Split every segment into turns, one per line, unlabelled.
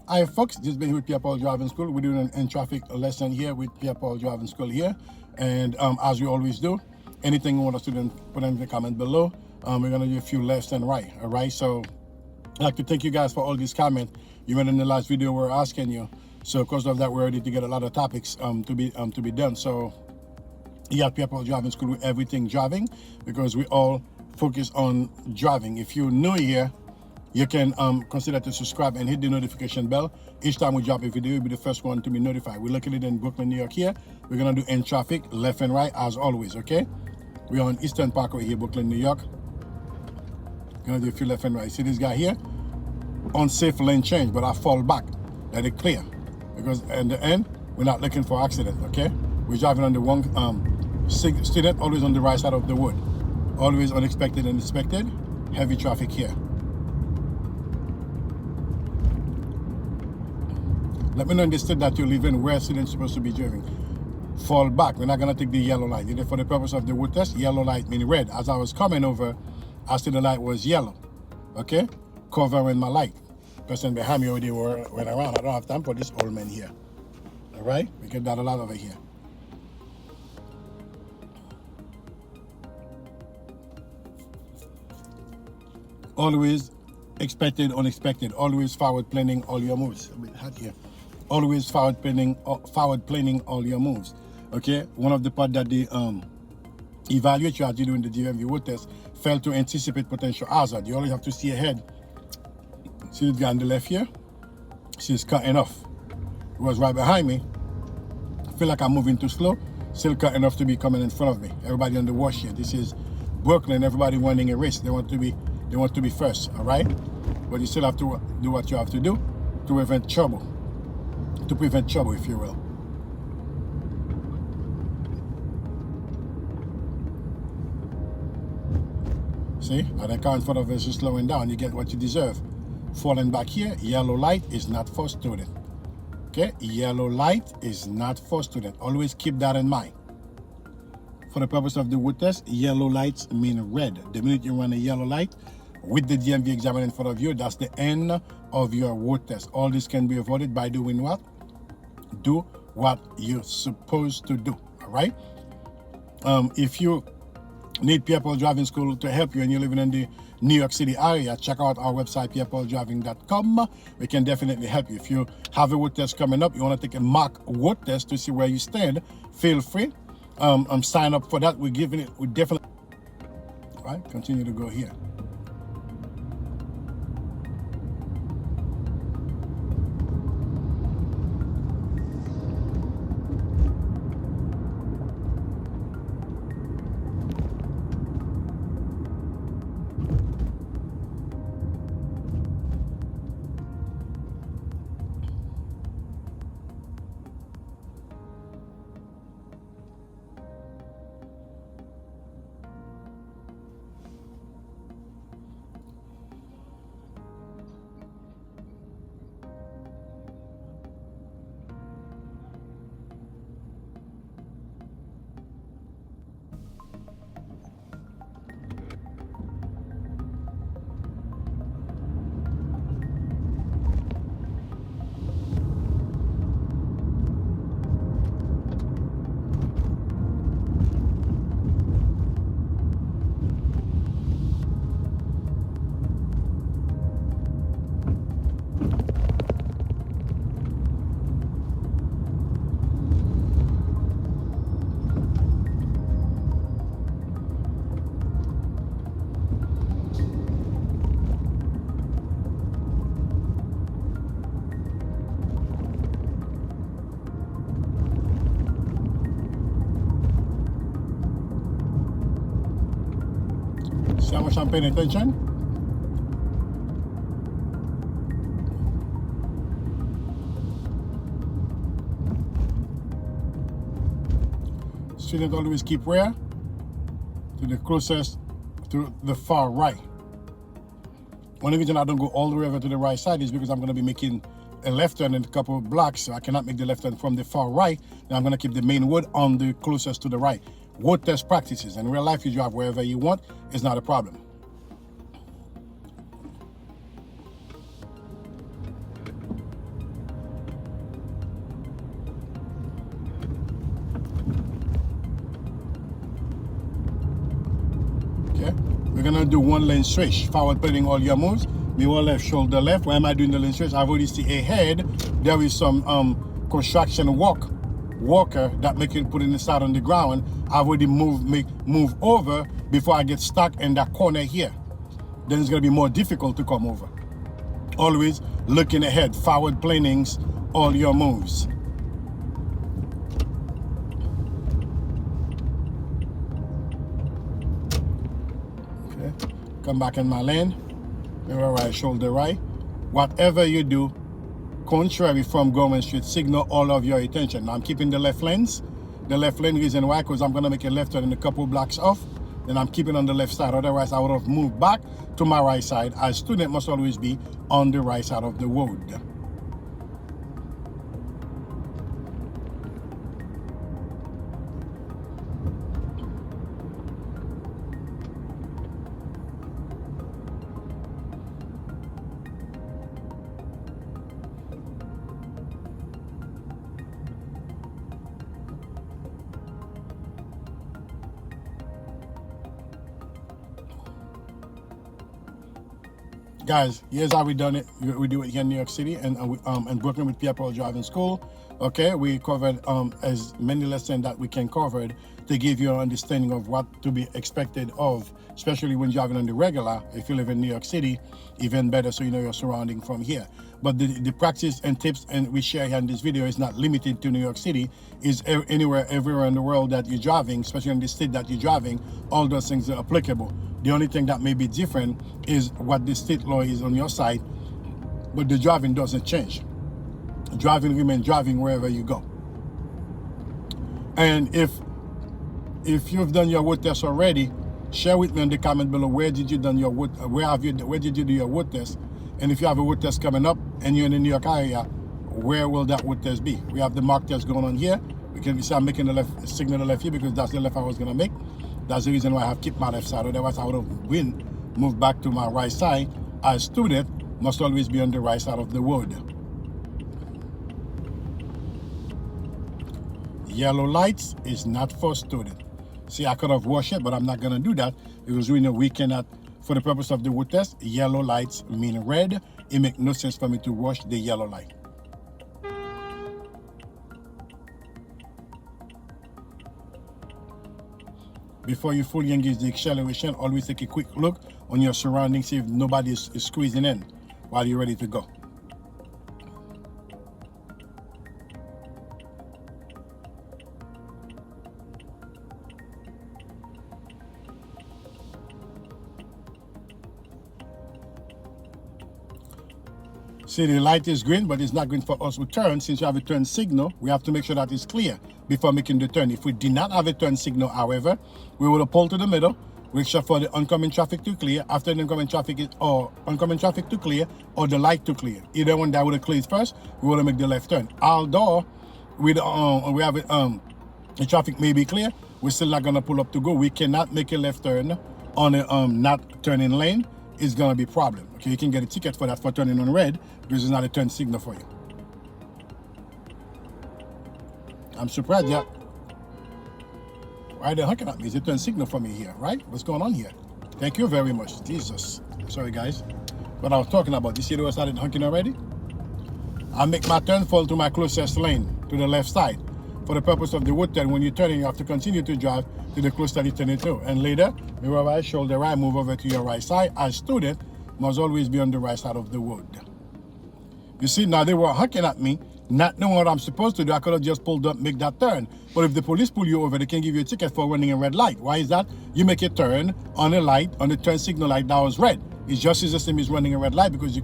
Hi folks, this has been with Pierre Paul Driving School. We're doing an in-traffic lesson here with Pierre Paul Driving School here. And as we always do, anything you want us to do, put in the comment below. We're gonna do a few left and right, all right? So I'd like to thank you guys for all these comments you made in the last video. We're asking you. So because of that, we're ready to get a lot of topics to be done. So you have Pierre Paul Driving School with everything driving, because we all focus on driving. If you're new here, you can consider to subscribe and hit the notification bell. Each time we drop a video, you'll be the first one to be notified. We're located in Brooklyn, New York here. We're gonna do in traffic, left and right as always, okay? We're on Eastern Parkway here, Brooklyn, New York. Gonna do a few left and right. See this guy here? Unsafe lane change, but I fall back, let it clear. Because in the end, we're not looking for accident, okay? We're driving on the one student, always on the right side of the road. Always unexpected and expected. Heavy traffic here. Let me know in the state that you live in where students supposed to be driving. Fall back. We're not going to take the yellow light. For the purpose of the road test, yellow light means red. As I was coming over, I see the light was yellow. Okay? Covering my light. Person behind me already went around. I don't have time for this old man here. All right? We get that a lot over here. Always expected, unexpected. Always forward planning all your moves. A bit hot here. Always forward planning all your moves. Okay, one of the part that they evaluate you as you doing the DMV road test, fail to anticipate potential hazard. You always have to see ahead. See the guy on the left here? She's cutting off. He was right behind me. I feel like I'm moving too slow. Still cutting off to be coming in front of me. Everybody on the wash here. This is Brooklyn. Everybody running a race. They want to be first. All right, but you still have to do what you have to do to prevent trouble. To prevent trouble, if you will. See, now the car in front of us is slowing down. You get what you deserve. Falling back here, yellow light is not for student. Okay, yellow light is not for student. Always keep that in mind. For the purpose of the road test, yellow lights mean red. The minute you run a yellow light with the DMV examiner in front of you, that's the end of your road test. All this can be avoided by doing what? Do what you're supposed to do, all right? If you need Pierre Paul Driving School to help you and you're living in the New York City area, check out our website, pierrepauldriving.com. We can definitely help you. If you have a road test coming up, you want to take a mock road test to see where you stand, feel free. Sign up for that. We definitely, all right, continue to go here. See how much I'm paying attention? Students always keep where? To the closest, to the far right. One reason I don't go all the way over to the right side is because I'm going to be making a left turn in a couple of blocks, so I cannot make the left turn from the far right. Then I'm going to keep the main road on the closest to the right. Road test practices. In real life, you drive wherever you want. It's not a problem. gonna do one lane switch, forward planning all your moves. Mirror left, shoulder left. Why am I doing the lane switch? I've already see ahead there is some construction walker that make it put in the side on the ground. I've already move over before I get stuck in that corner here. Then it's gonna be more difficult to come over. Always looking ahead, forward plannings all your moves. Okay, come back in my lane. Mirror right, shoulder right. Whatever you do, contrary from Government Street, signal all of your attention. Now I'm keeping the left lanes. The left lane, reason why, because I'm gonna make a left turn in a couple blocks off. Then I'm keeping on the left side. Otherwise, I would have moved back to my right side. As student must always be on the right side of the road. Guys, here's how we done it. We do it here in New York City and Brooklyn with Pierre Paul Driving School. Okay, we covered as many lessons that we can cover to give you an understanding of what to be expected of, especially when driving on the regular. If you live in New York City, even better, so you know your surrounding from here. But the practice and tips and we share here in this video is not limited to New York City. Is anywhere, everywhere in the world that you're driving, especially in the state that you're driving. All those things are applicable. The only thing that may be different is what the state law is on your side, but the driving doesn't change. Driving remains driving wherever you go. And if you've done your road test already, share with me in the comment below where did you do your road test, and if you have a road test coming up and you're in the New York area, where will that road test be? We have the mark test going on here. We can see I'm making the left signal the left here because that's the left I was gonna make. That's the reason why I have kept my left side. Otherwise, I would have moved back to my right side. As student, must always be on the right side of the road. Yellow lights is not for student. See, I could have washed it, but I'm not gonna do that because we know we cannot, for the purpose of the road test, yellow lights mean red. It makes no sense for me to wash the yellow light. Before you fully engage the acceleration, always take a quick look on your surroundings, see if nobody is squeezing in while you're ready to go. See, the light is green, but it's not green for us to turn. Since you have a turn signal, we have to make sure that it's clear before making the turn. If we did not have a turn signal, however, we will pull to the middle, make sure for the oncoming traffic to clear. After the oncoming traffic to clear, or the light to clear. Either one that would have cleared first, we want to make the left turn. Although we have the traffic may be clear, we're still not gonna pull up to go. We cannot make a left turn on a not turning lane. It's gonna be a problem. Okay, you can get a ticket for that for turning on red because it's not a turn signal for you. I'm surprised that why they're honking at me. It's a turn signal for me here, right? What's going on here? Thank you very much. Jesus. Sorry guys. What I was talking about. You see they started honking already? I make my turn fall to my closest lane to the left side. For the purpose of the road turn, when you're turning, you have to continue to drive to the close that you turn into. And later, mirror right, shoulder right, move over to your right side. As student, must always be on the right side of the road. You see, now they were honking at me, not knowing what I'm supposed to do. I could have just pulled up, make that turn. But if the police pull you over, they can give you a ticket for running a red light. Why is that? You make a turn on a light, on the turn signal light that was red. It's just as the same as running a red light because you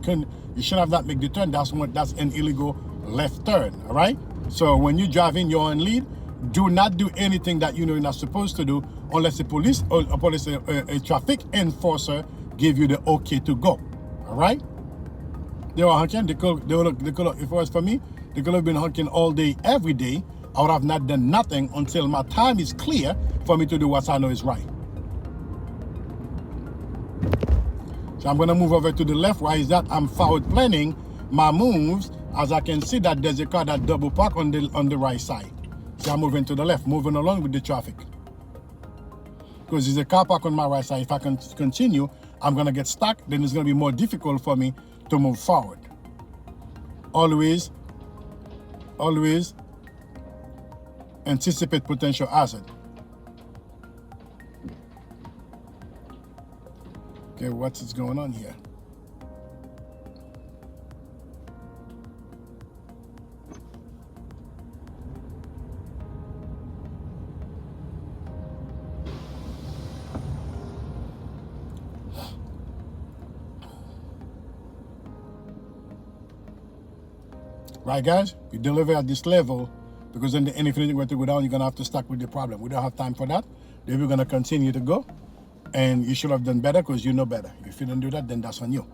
should have not make the turn. That's an illegal left turn, all right? So when you're driving, you're on lead. Do not do anything that you know you're not supposed to do unless the police or a traffic enforcer give you the okay to go. All right? They were honking. They could, if it was for me, they could have been honking all day, every day. I would have not done nothing until my time is clear for me to do what I know is right. So I'm gonna move over to the left. Why is that? I'm forward planning my moves. As I can see that there's a car that double park on the right side. So I'm moving to the left, moving along with the traffic. because there's a car park on my right side. If I can continue, I'm gonna get stuck. Then it's gonna be more difficult for me to move forward. Always anticipate potential hazard. Okay, what's going on here? Right, guys? You deliver at this level, because then anything were to go down, you're gonna have to stuck with the problem. We don't have time for that. Then we're gonna continue to go, and you should have done better because you know better. If you didn't do that, then that's on you.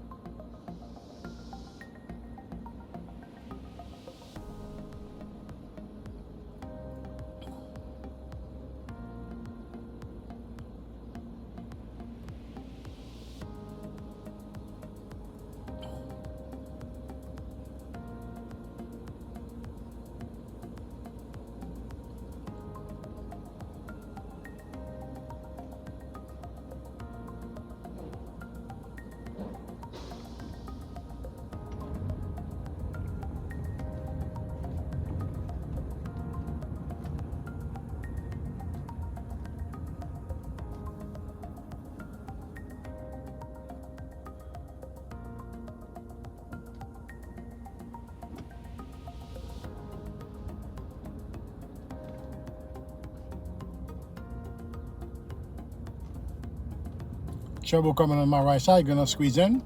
Trouble coming on my right side, gonna squeeze in.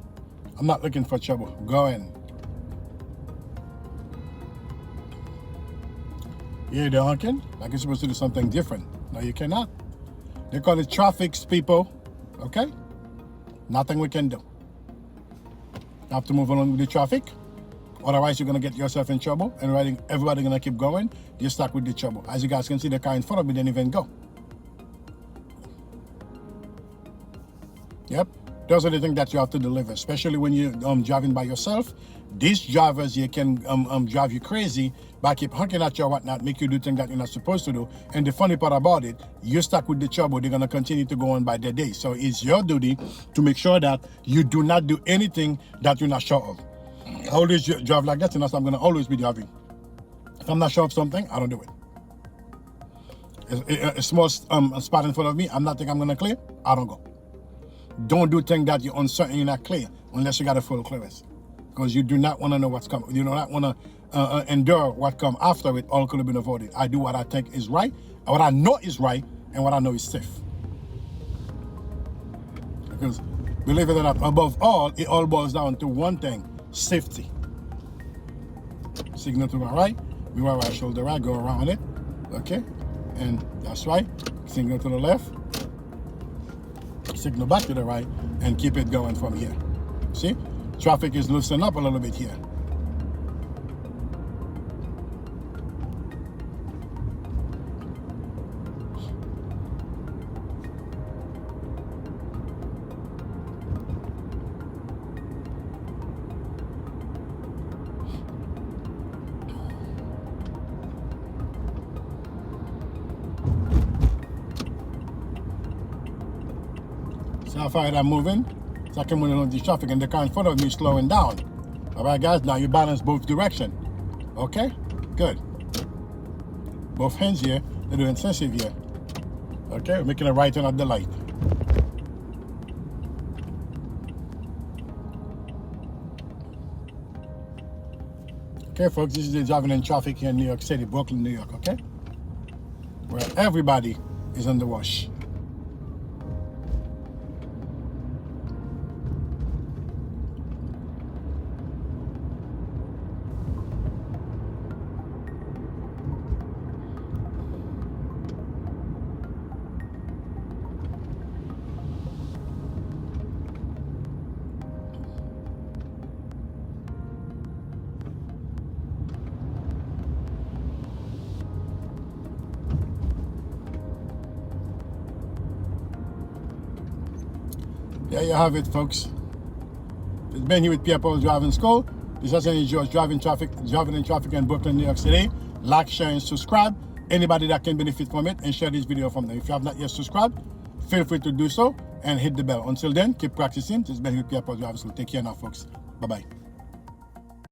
I'm not looking for trouble. Go in. Yeah, they're honking like you're supposed to do something different. No, you cannot. They call it traffics, people. Okay? Nothing we can do. You have to move along with the traffic. Otherwise, you're gonna get yourself in trouble, and everybody gonna keep going. You're stuck with the trouble. As you guys can see, the car in front of me didn't even go. Yep, those are the things that you have to deliver, especially when you're driving by yourself. These drivers here can drive you crazy by keep honking at you or whatnot, make you do things that you're not supposed to do. And the funny part about it, you're stuck with the trouble. They're gonna continue to go on by their day. So it's your duty to make sure that you do not do anything that you're not sure of. I always drive like that, and that's what I'm gonna always be driving. If I'm not sure of something, I don't do it. A small spot in front of me, I'm not thinking I'm gonna clear, I don't go. Don't do things that you're uncertain you're not clear unless you got a full clearance, because you do not want to know what's coming. You do not want to endure what come after it. All could have been avoided. I do what I think is right, what I know is right, and what I know is safe. Because believe it or not, above all, it all boils down to one thing: safety. Signal to my right, we were right shoulder right, go around it, okay, and that's right. Signal to the left. Signal back to the right, and keep it going from here. See, traffic is loosened up a little bit here. See how far I'm moving? So I can move along the traffic, and the car in front of me is slowing down. All right, guys, now you balance both directions. Okay, good. Both hands here, they're doing sensitive here. Okay, we're making a right turn at the light. Okay, folks, this is the driving in traffic here in New York City, Brooklyn, New York, okay? Where everybody is on the wash. There you have it, folks. It's been here with Pierre Paul Driving School. This has been George driving in traffic in Brooklyn, New York City. Like, share, and subscribe. Anybody that can benefit from it, and share this video from them. If you have not yet subscribed, feel free to do so and hit the bell. Until then, keep practicing. This has been Pierre Paul Driving School. Take care now, folks. Bye-bye.